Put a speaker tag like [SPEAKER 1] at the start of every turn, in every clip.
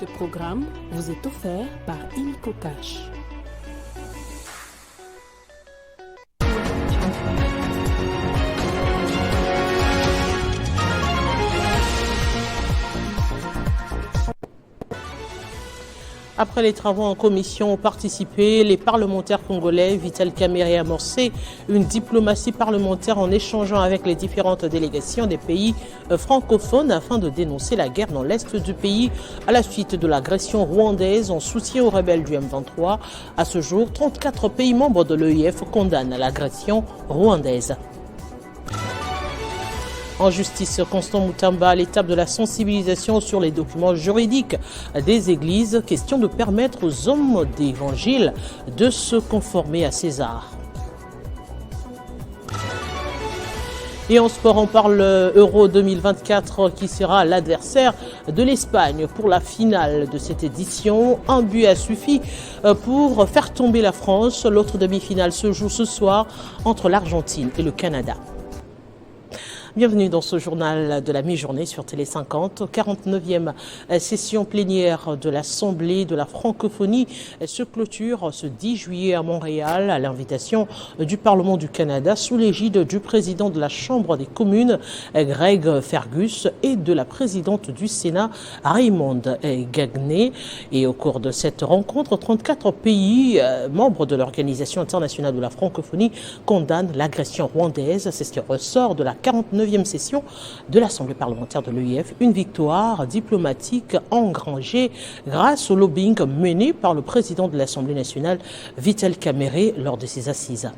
[SPEAKER 1] programme vous est offert par Illico Cash.
[SPEAKER 2] Après les travaux en commission ont participé les parlementaires congolais. Vital Kamerhe a amorcé une diplomatie parlementaire en échangeant avec les différentes délégations des pays francophones afin de dénoncer la guerre dans l'est du pays à la suite de l'agression rwandaise en soutien aux rebelles du M23. À ce jour, 34 pays membres de l'EIF condamnent l'agression rwandaise. En justice, Constant Moutamba, à l'étape de la sensibilisation sur les documents juridiques des églises, question de permettre aux hommes d'évangile de se conformer à César. Et en sport, on parle Euro 2024 qui sera l'adversaire de l'Espagne pour la finale de cette édition. Un but a suffi pour faire tomber la France. L'autre demi-finale se joue ce soir entre l'Argentine et le Canada. Bienvenue dans ce journal de la mi-journée sur Télé 50. 49e session plénière de l'Assemblée de la francophonie se clôture ce 10 juillet à Montréal à l'invitation du Parlement du Canada sous l'égide du président de la Chambre des communes, Greg Fergus, et de la présidente du Sénat, Raymond Gagné. Et au cours de cette rencontre, 34 pays membres de l'Organisation internationale de la francophonie condamnent l'agression rwandaise. C'est ce qui ressort de la 49e session de l'Assemblée parlementaire de l'EIF, une victoire diplomatique engrangée grâce au lobbying mené par le président de l'Assemblée nationale, Vital Kamerhe, lors de ses assises.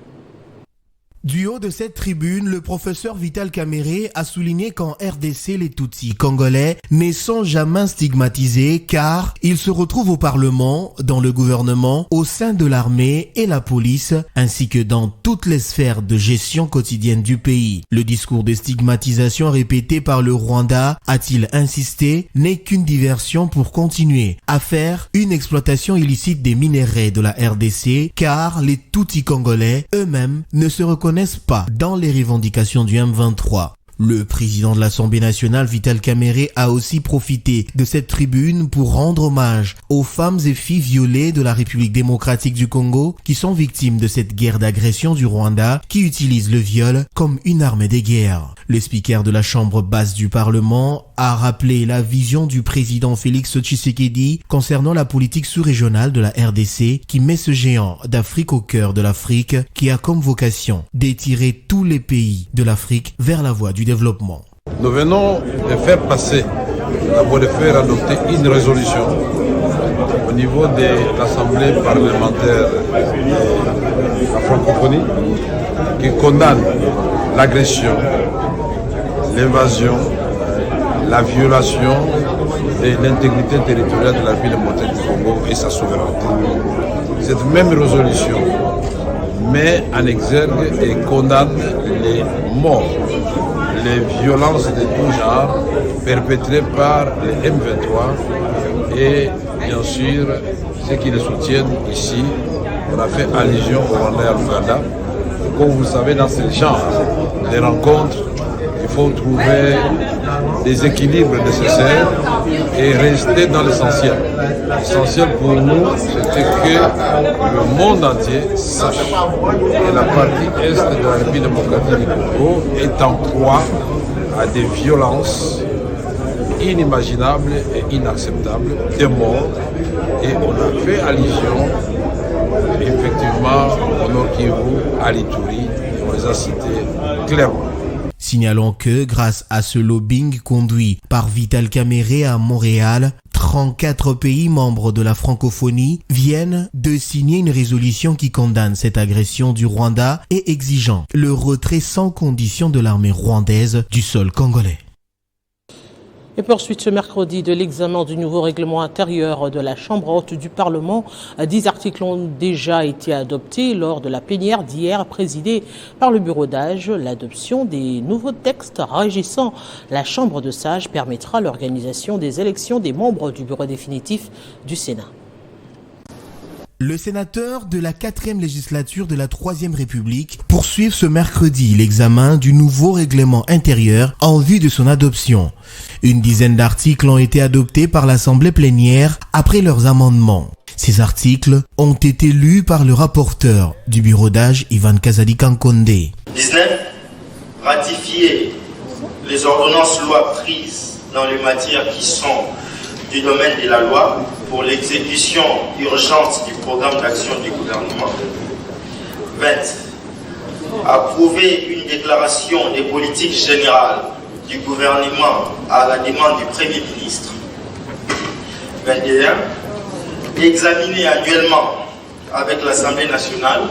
[SPEAKER 3] Du haut de cette tribune, le professeur Vital Kamerhe a souligné qu'en RDC, les Tutsis congolais ne sont jamais stigmatisés car ils se retrouvent au Parlement, dans le gouvernement, au sein de l'armée et la police, ainsi que dans toutes les sphères de gestion quotidienne du pays. Le discours de stigmatisation répété par le Rwanda, a-t-il insisté, n'est qu'une diversion pour continuer à faire une exploitation illicite des minerais de la RDC car les Tutsis congolais eux-mêmes ne se reconnaissent pas dans les revendications du M23. Le président de l'Assemblée nationale, Vital Kamerhe, a aussi profité de cette tribune pour rendre hommage aux femmes et filles violées de la République démocratique du Congo qui sont victimes de cette guerre d'agression du Rwanda qui utilise le viol comme une arme de guerre. Le speaker de la Chambre basse du Parlement a rappelé la vision du président Félix Tshisekedi concernant la politique sous-régionale de la RDC qui met ce géant d'Afrique au cœur de l'Afrique qui a comme vocation d'étirer tous les pays de l'Afrique vers la voie du développement.
[SPEAKER 4] Nous venons de faire passer, d'abord de faire adopter une résolution au niveau de l'Assemblée parlementaire de la francophonie qui condamne l'agression, l'invasion, la violation de l'intégrité territoriale de la ville démocratique du Congo et sa souveraineté. Cette même résolution met en exergue et condamne les morts, les violences de tout genre perpétrées par les M23 et bien sûr ceux qui les soutiennent ici. On a fait allusion au Rwanda et à l'Ouganda. Comme vous le savez, dans ce genre de rencontres, il faut trouver des équilibres nécessaires et rester dans l'essentiel. L'essentiel pour nous, c'était que le monde entier sache que la partie est de la République démocratique du Congo est en proie à des violences inimaginables et inacceptables, des morts. Et on a fait allusion effectivement au Nord Kivu, à l'Ituri, on les a cités clairement.
[SPEAKER 3] Signalons que, grâce à ce lobbying conduit par Vital Kamerhe à Montréal, 34 pays membres de la francophonie viennent de signer une résolution qui condamne cette agression du Rwanda et exigeant le retrait sans condition de l'armée rwandaise du sol congolais.
[SPEAKER 2] Et poursuite ce mercredi de l'examen du nouveau règlement intérieur de la Chambre haute du Parlement. 10 articles ont déjà été adoptés lors de la plénière d'hier présidée par le bureau d'âge. L'adoption des nouveaux textes régissant la Chambre de sages permettra l'organisation des élections des membres du bureau définitif du Sénat.
[SPEAKER 3] Le sénateur de la 4e législature de la 3e République poursuit ce mercredi l'examen du nouveau règlement intérieur en vue de son adoption. Une dizaine d'articles ont été adoptés par l'Assemblée plénière après leurs amendements. Ces articles ont été lus par le rapporteur du bureau d'âge Ivan Kazadi Kankonde.
[SPEAKER 5] 19. Ratifier les ordonnances lois prises dans les matières qui sont du domaine de la loi pour l'exécution urgente du programme d'action du gouvernement. 20. Approuver une déclaration des politiques générales du gouvernement à la demande du Premier ministre. 21. Examiner annuellement avec l'Assemblée nationale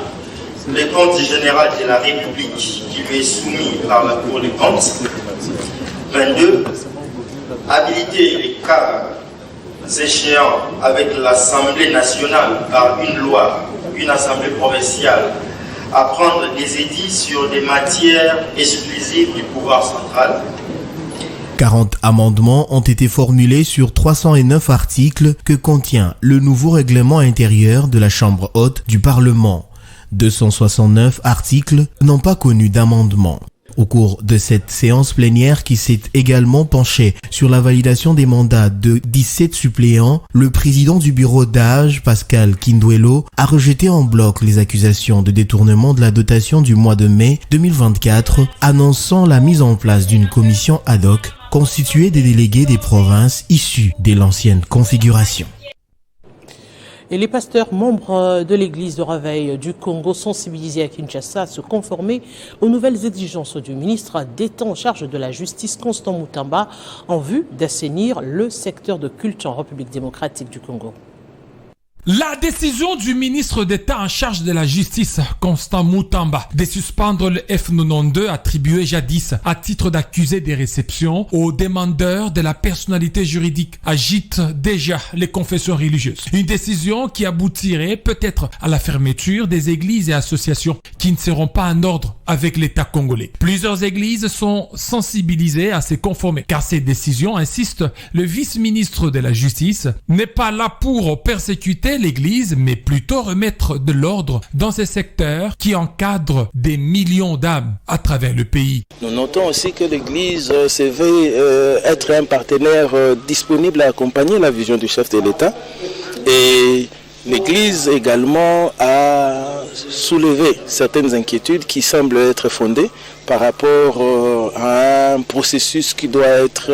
[SPEAKER 5] les comptes généraux de la République qui lui est soumis par la Cour des comptes. 22. Habiliter les cas échéants avec l'Assemblée nationale par une loi, une assemblée provinciale, à prendre des édits sur des matières exclusives du pouvoir central.
[SPEAKER 3] 40 amendements ont été formulés sur 309 articles que contient le nouveau règlement intérieur de la Chambre haute du Parlement. 269 articles n'ont pas connu d'amendement. Au cours de cette séance plénière qui s'est également penchée sur la validation des mandats de 17 suppléants, le président du bureau d'âge, Pascal Kinduelo, a rejeté en bloc les accusations de détournement de la dotation du mois de mai 2024, annonçant la mise en place d'une commission ad hoc constituée des délégués des provinces issus de l'ancienne configuration.
[SPEAKER 2] Et les pasteurs membres de l'église de Réveil du Congo sensibilisés à Kinshasa à se conformer aux nouvelles exigences du ministre d'État en charge de la justice Constant Mutamba en vue d'assainir le secteur de culte en République démocratique du Congo.
[SPEAKER 6] La décision du ministre d'État en charge de la justice, Constant Mutamba, de suspendre le F92 attribué jadis à titre d'accusé des réceptions aux demandeurs de la personnalité juridique agite déjà les confessions religieuses. Une décision qui aboutirait peut-être à la fermeture des églises et associations qui ne seront pas en ordre avec l'État congolais. Plusieurs églises sont sensibilisées à se conformer car ces décisions, insiste le vice-ministre de la Justice, n'est pas là pour persécuter l'Église, mais plutôt remettre de l'ordre dans ces secteurs qui encadrent des millions d'âmes à travers le pays.
[SPEAKER 7] Nous notons aussi que l'Église se veut être un partenaire disponible à accompagner la vision du chef de l'État. Et l'Église également a soulevé certaines inquiétudes qui semblent être fondées par rapport à un processus qui doit être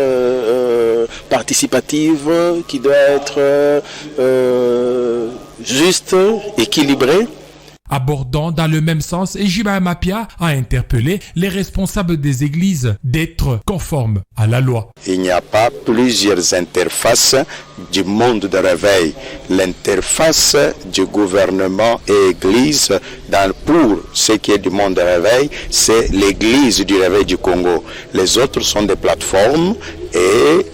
[SPEAKER 7] participatif, qui doit être juste, équilibré.
[SPEAKER 6] Abordant dans le même sens, Ejiba Mapia a interpellé les responsables des églises d'être conformes à la loi.
[SPEAKER 8] Il n'y a pas plusieurs interfaces du monde de réveil. L'interface du gouvernement et église pour ce qui est du monde de réveil, c'est l'église du réveil du Congo. Les autres sont des plateformes et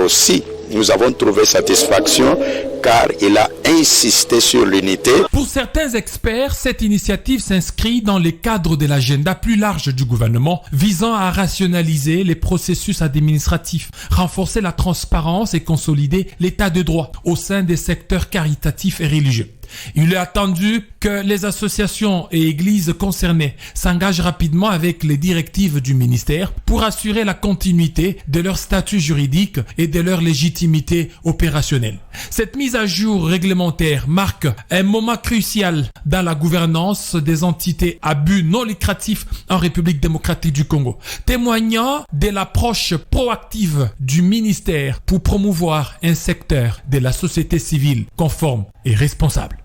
[SPEAKER 8] aussi nous avons trouvé satisfaction car il a insisté sur l'unité.
[SPEAKER 6] Pour certains experts, cette initiative s'inscrit dans le cadre de l'agenda plus large du gouvernement visant à rationaliser les processus administratifs, renforcer la transparence et consolider l'état de droit au sein des secteurs caritatifs et religieux. Il est attendu que les associations et églises concernées s'engagent rapidement avec les directives du ministère pour assurer la continuité de leur statut juridique et de leur légitimité opérationnelle. Cette mise à jour réglementaire marque un moment crucial dans la gouvernance des entités à but non lucratif en République démocratique du Congo, témoignant de l'approche proactive du ministère pour promouvoir un secteur de la société civile conforme et responsable.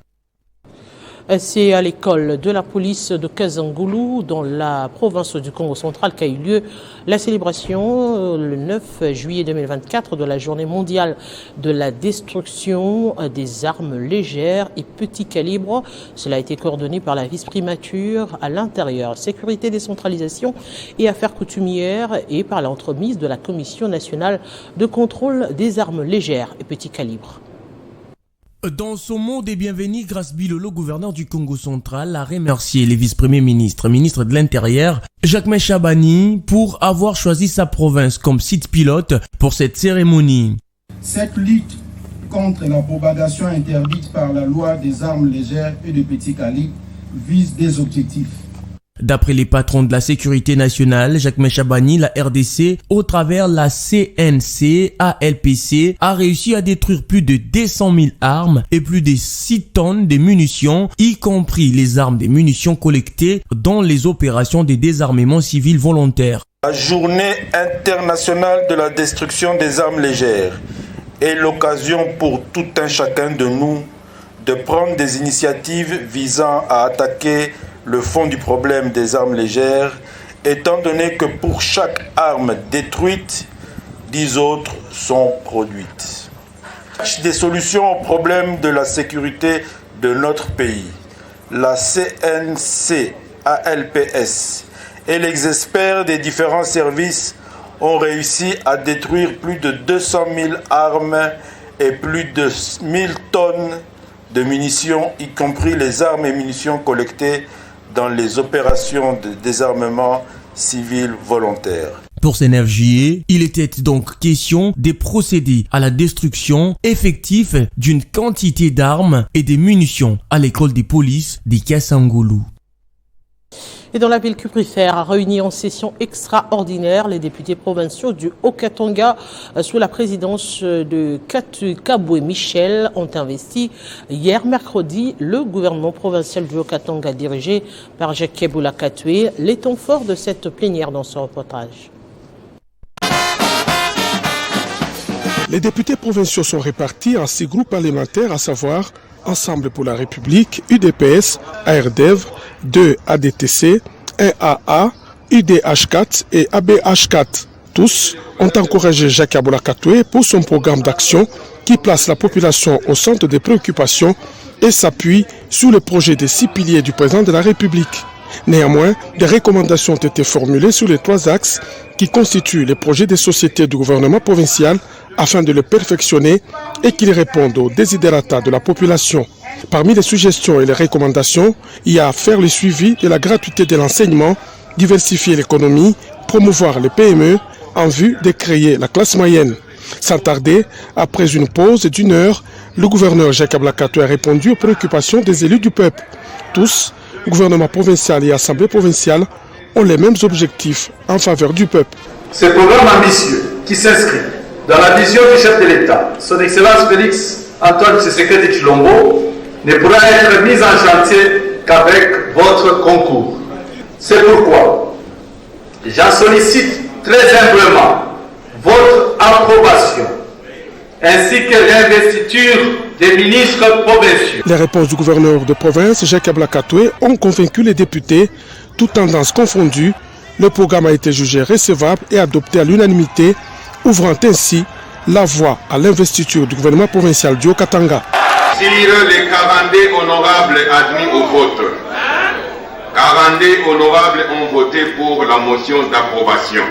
[SPEAKER 2] C'est à l'école de la police de Kazangoulou, dans la province du Congo central, qu'a eu lieu la célébration le 9 juillet 2024 de la journée mondiale de la destruction des armes légères et petits calibres. Cela a été coordonné par la vice-primature à l'intérieur, sécurité, décentralisation et affaires coutumières et par l'entremise de la Commission nationale de contrôle des armes légères et petits calibres.
[SPEAKER 9] Dans son mot des bienvenus, Grace Bilolo, gouverneur du Congo central, a remercié les vice-premiers ministres, ministre de l'Intérieur, Jacques Chabani, pour avoir choisi sa province comme site pilote pour cette cérémonie.
[SPEAKER 10] Cette lutte contre la propagation interdite par la loi des armes légères et de petit calibre vise des objectifs.
[SPEAKER 9] D'après les patrons de la sécurité nationale, Jacques Chabani, la RDC, au travers la CNC, ALPC, a réussi à détruire plus de 200 000 armes et plus de 6 tonnes de munitions, y compris les armes des munitions collectées dans les opérations de désarmement civil volontaire.
[SPEAKER 11] La journée internationale de la destruction des armes légères est l'occasion pour tout un chacun de nous de prendre des initiatives visant à attaquer le fond du problème des armes légères, étant donné que pour chaque arme détruite, 10 autres sont produites. Des solutions au problème de la sécurité de notre pays, la CNC, ALPS et les experts des différents services ont réussi à détruire plus de 200 000 armes et plus de 1000 tonnes de munitions, y compris les armes et munitions collectées dans les opérations de désarmement civil volontaire.
[SPEAKER 9] Pour CNFJE, il était donc question de procéder à la destruction effective d'une quantité d'armes et de munitions à l'école des polices de Kassangoulou.
[SPEAKER 2] Et dans la ville cuprifère, a réuni en session extraordinaire les députés provinciaux du Haut-Katanga sous la présidence de Kabwe Michel ont investi hier mercredi le gouvernement provincial du Haut-Katanga dirigé par Jacques Keboula Katwe. Les temps forts de cette plénière dans ce reportage.
[SPEAKER 12] Les députés provinciaux sont répartis en 6 groupes parlementaires, à savoir Ensemble pour la République, UDPS, ARDEV, 2 ADTC, 1 AA, UDH4 et ABH4. Tous ont encouragé Jacques Keboula Katwe pour son programme d'action qui place la population au centre des préoccupations et s'appuie sur le projet des 6 piliers du président de la République. Néanmoins, des recommandations ont été formulées sur les 3 axes qui constituent les projets des sociétés du gouvernement provincial afin de le perfectionner et qu'il réponde aux desiderata de la population. Parmi les suggestions et les recommandations, il y a à faire le suivi de la gratuité de l'enseignement, diversifier l'économie, promouvoir les PME en vue de créer la classe moyenne. Sans tarder, après une pause d'1 heure, le gouverneur Jacques Keboula Katwe a répondu aux préoccupations des élus du peuple. Tous, gouvernement provincial et assemblée provinciale, ont les mêmes objectifs en faveur du peuple.
[SPEAKER 13] Ce programme ambitieux qui s'inscrit dans la vision du chef de l'État, son Excellence Félix Antoine Tshisekedi Tshilombo, ne pourra être mis en chantier qu'avec votre concours. C'est pourquoi j'en sollicite très humblement votre approbation ainsi que l'investiture des ministres provinciaux.
[SPEAKER 12] Les réponses du gouverneur de province, Jacques Keboula Katwe, ont convaincu les députés, toutes tendances confondues. Le programme a été jugé recevable et adopté à l'unanimité, ouvrant ainsi la voie à l'investiture du gouvernement provincial du Haut-Katanga.
[SPEAKER 14] Sur les 42 honorables admis au vote, 42 honorables ont voté pour la motion d'approbation.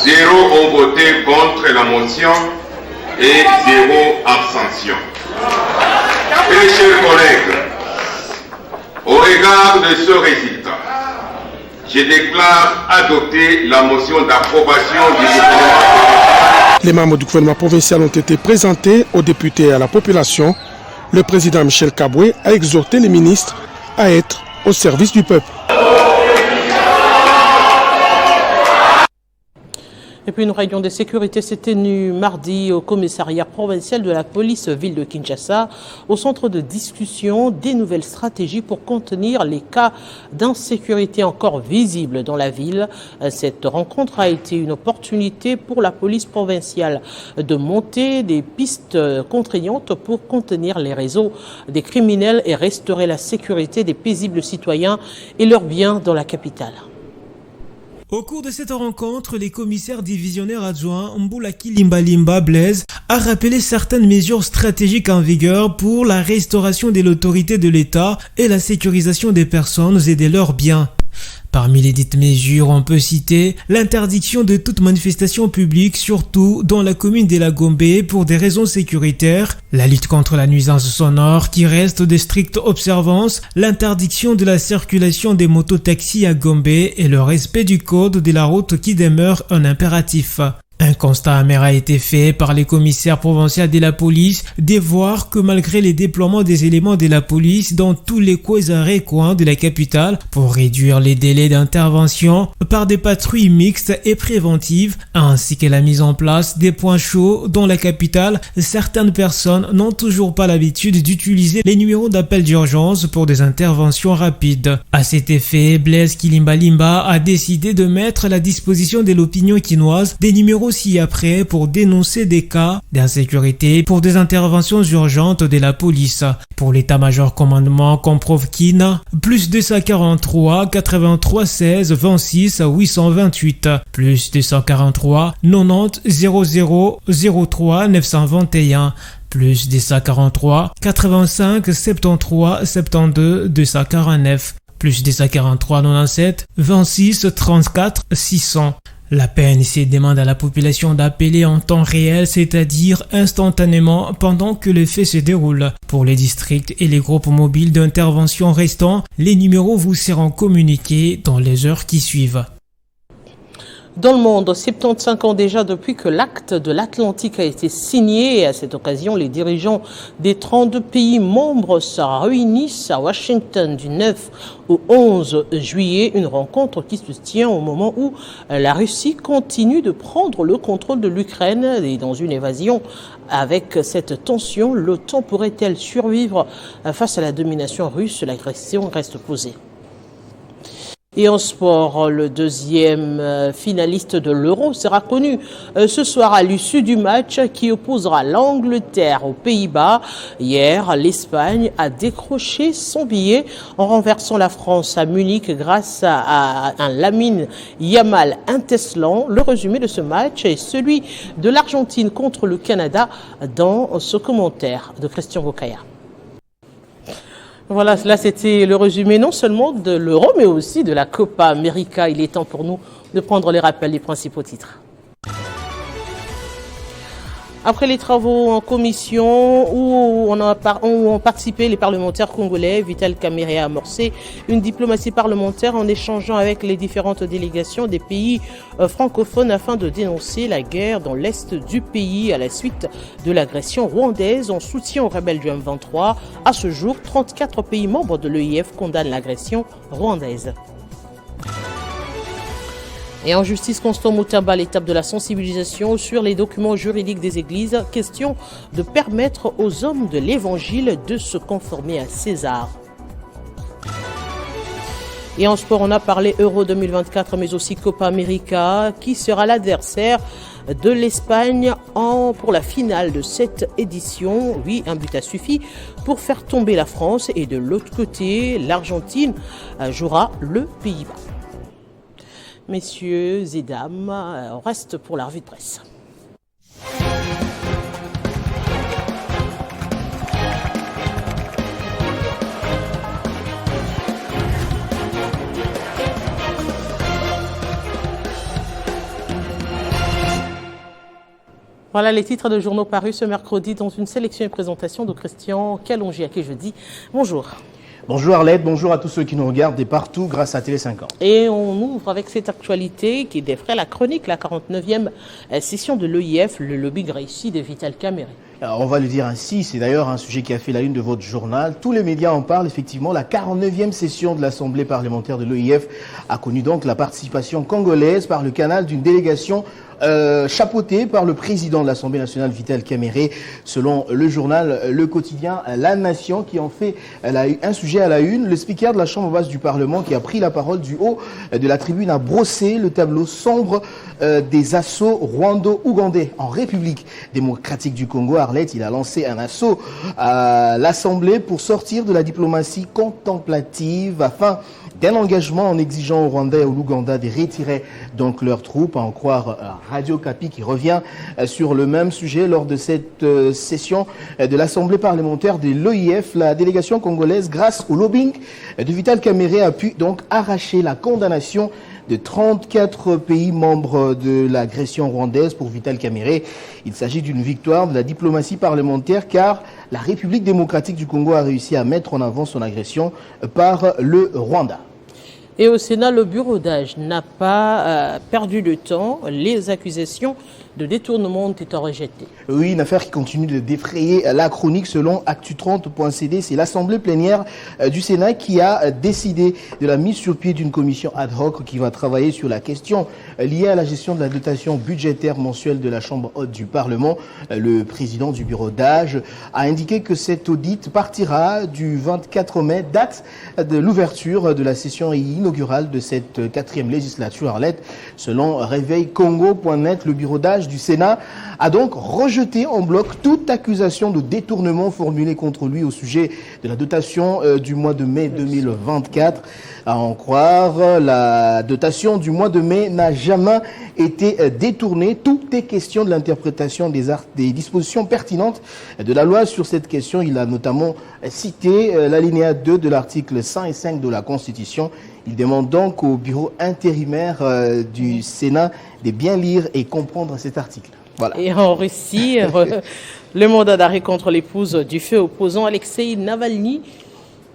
[SPEAKER 14] 0 ont voté contre la motion et 0 abstention. Mes chers collègues, au regard de ce résultat, je déclare adopter la motion d'approbation du gouvernement.
[SPEAKER 12] Les membres du gouvernement provincial ont été présentés aux députés et à la population. Le président Michel Kabwe a exhorté les ministres à être au service du peuple.
[SPEAKER 2] Et puis une réunion de sécurité s'est tenue mardi au commissariat provincial de la police ville de Kinshasa, au centre de discussion des nouvelles stratégies pour contenir les cas d'insécurité encore visibles dans la ville. Cette rencontre a été une opportunité pour la police provinciale de monter des pistes contraignantes pour contenir les réseaux des criminels et restaurer la sécurité des paisibles citoyens et leurs biens dans la capitale.
[SPEAKER 15] Au cours de cette rencontre, les commissaires divisionnaires adjoints Mboulaki Limbalimba Blaise a rappelé certaines mesures stratégiques en vigueur pour la restauration de l'autorité de l'État et la sécurisation des personnes et de leurs biens. Parmi les dites mesures, on peut citer l'interdiction de toute manifestation publique, surtout dans la commune de la Gombe pour des raisons sécuritaires, la lutte contre la nuisance sonore qui reste de stricte observance, l'interdiction de la circulation des mototaxis à Gombe et le respect du code de la route qui demeure un impératif. Un constat amer a été fait par les commissaires provinciaux de la police de voir que malgré les déploiements des éléments de la police dans tous les coins de la capitale pour réduire les délais d'intervention par des patrouilles mixtes et préventives ainsi que la mise en place des points chauds dans la capitale, certaines personnes n'ont toujours pas l'habitude d'utiliser les numéros d'appel d'urgence pour des interventions rapides. À cet effet, Blaise Kilimbalimba a décidé de mettre à la disposition de l'opinion quinoise des numéros ci-après pour dénoncer des cas d'insécurité pour des interventions urgentes de la police. Pour l'état-major commandement Komprovkin, plus 243 83 16 26 828, plus 243 90 00 03 921, plus 243 85 73 72 249, plus 243 97 26 34 600. La PNC demande à la population d'appeler en temps réel, c'est-à-dire instantanément pendant que le fait se déroule. Pour les districts et les groupes mobiles d'intervention restants, les numéros vous seront communiqués dans les heures qui suivent.
[SPEAKER 2] Dans le monde, 75 ans déjà depuis que l'acte de l'Atlantique a été signé et à cette occasion, les dirigeants des 32 pays membres se réunissent à Washington du 9 au 11 juillet, une rencontre qui se tient au moment où la Russie continue de prendre le contrôle de l'Ukraine et dans une évasion. Avec cette tension, l'OTAN pourrait-elle survivre face à la domination russe? La question reste posée. Et en sport, le deuxième finaliste de l'Euro sera connu ce soir à l'issue du match qui opposera l'Angleterre aux Pays-Bas. Hier, l'Espagne a décroché son billet en renversant la France à Munich grâce à un Lamine Yamal inteslant. Le résumé de ce match est celui de l'Argentine contre le Canada dans ce commentaire de Christian Vokaya. Voilà, là c'était le résumé non seulement de l'Euro, mais aussi de la Copa América. Il est temps pour nous de prendre les rappels des principaux titres. Après les travaux en commission où ont participé les parlementaires congolais, Vital Kamerhe a amorcé une diplomatie parlementaire en échangeant avec les différentes délégations des pays francophones afin de dénoncer la guerre dans l'est du pays à la suite de l'agression rwandaise en soutien aux rebelles du M23. À ce jour, 34 pays membres de l'EIF condamnent l'agression rwandaise. Et en justice, Constant Moutamba, l'étape de la sensibilisation sur les documents juridiques des églises, question de permettre aux hommes de l'évangile de se conformer à César. Et en sport, on a parlé Euro 2024, mais aussi Copa América, qui sera l'adversaire de l'Espagne pour la finale de cette édition. Oui, un but a suffi pour faire tomber la France et de l'autre côté, l'Argentine jouera le Pays-Bas. Messieurs et dames, on reste pour la revue de presse. Voilà les titres de journaux parus ce mercredi dans une sélection et présentation de Christian Kalonji, à qui je dis bonjour.
[SPEAKER 16] Bonjour Arlette, bonjour à tous ceux qui nous regardent de partout grâce à Télé 5 ans.
[SPEAKER 2] Et on ouvre avec cette actualité qui défraie la chronique, la 49e session de l'EIF, le lobby réussi de Vital Kamerhe.
[SPEAKER 16] Alors on va le dire ainsi, c'est d'ailleurs un sujet qui a fait la une de votre journal. Tous les médias en parlent effectivement. La 49e session de l'Assemblée parlementaire de l'EIF a connu donc la participation congolaise par le canal d'une délégation chapeauté par le président de l'Assemblée nationale, Vital Kamerhe, selon le journal Le Quotidien La Nation, qui en fait un sujet à la une. Le speaker de la Chambre basse du Parlement, qui a pris la parole du haut de la tribune, a brossé le tableau sombre des assauts rwando-ougandais en République démocratique du Congo. Arlette, il a lancé un assaut à l'Assemblée pour sortir de la diplomatie contemplative afin d'un engagement en exigeant au Rwanda et au Ouganda de retirer donc leurs troupes, à en croire Radio Kapi qui revient sur le même sujet lors de cette session de l'Assemblée parlementaire de l'EIF. La délégation congolaise, grâce au lobbying de Vital Kamerhe, a pu donc arracher la condamnation de 34 pays membres de l'agression rwandaise pour Vital Kamerhe. Il s'agit d'une victoire de la diplomatie parlementaire car la République démocratique du Congo a réussi à mettre en avant son agression par le Rwanda.
[SPEAKER 2] Et au Sénat, le bureau d'âge n'a pas perdu de temps. Les accusations de détournement ont été rejetés.
[SPEAKER 16] Oui, une affaire qui continue de défrayer la chronique selon Actu30.cd. C'est l'Assemblée plénière du Sénat qui a décidé de la mise sur pied d'une commission ad hoc qui va travailler sur la question liée à la gestion de la dotation budgétaire mensuelle de la Chambre haute du Parlement. Le président du bureau d'âge a indiqué que cet audit partira du 24 mai, date de l'ouverture de la session inaugurale de cette 4e législature en lettres. Selon réveilcongo.net, le bureau d'âge du Sénat a donc rejeté en bloc toute accusation de détournement formulée contre lui au sujet de la dotation du mois de mai 2024. À en croire, la dotation du mois de mai n'a jamais été détournée. Tout est question de l'interprétation des dispositions pertinentes de la loi sur cette question. Il a notamment cité l'alinéa 2 de l'article 105 de la Constitution. Il demande donc au bureau intérimaire du Sénat de bien lire et comprendre cet article. Voilà.
[SPEAKER 2] Et en Russie, le mandat d'arrêt contre l'épouse du feu opposant Alexei Navalny,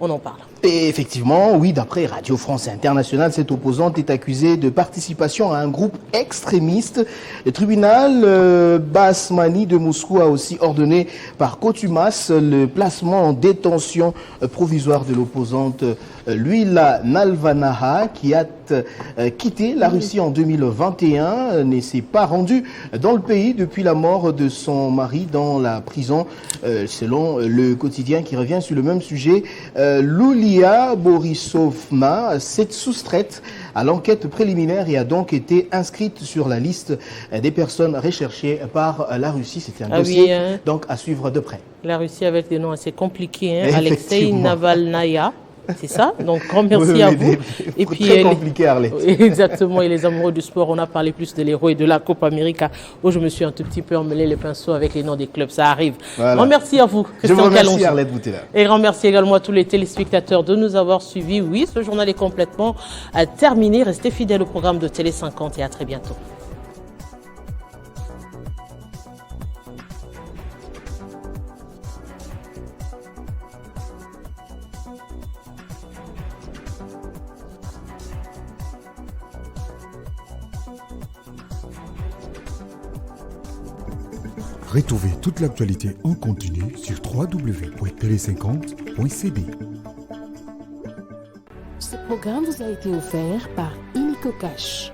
[SPEAKER 2] on en parle.
[SPEAKER 16] Et effectivement, oui, d'après Radio France Internationale, cette opposante est accusée de participation à un groupe extrémiste. Le tribunal Basmani de Moscou a aussi ordonné par contumace le placement en détention provisoire de l'opposante Luila Navalnaya, qui a quitté la Russie en 2021, ne s'est pas rendue dans le pays depuis la mort de son mari dans la prison. Selon le quotidien qui revient sur le même sujet, Lulia Borisovna s'est soustraite à l'enquête préliminaire et a donc été inscrite sur la liste des personnes recherchées par la Russie. C'était un dossier donc à suivre de près.
[SPEAKER 2] La Russie avec des noms assez compliqués, hein. Alexei Navalnaya. C'est ça, donc grand merci à vous.
[SPEAKER 16] Et puis très compliqué, Arlette.
[SPEAKER 2] Exactement, et les amoureux du sport, on a parlé plus de l'Héros et de la Copa América, où je me suis un tout petit peu emmêlé les pinceaux avec les noms des clubs, ça arrive. Voilà. Grand merci à vous,
[SPEAKER 16] Christian. Je vous remercie, Arlette Boutella.
[SPEAKER 2] Et grand merci également à tous les téléspectateurs de nous avoir suivis. Oui, ce journal est complètement terminé. Restez fidèles au programme de Télé 50 et à très bientôt.
[SPEAKER 17] Retrouvez toute l'actualité en continu sur www.tele50.cd.
[SPEAKER 1] Ce programme vous a été offert par Illico Cash.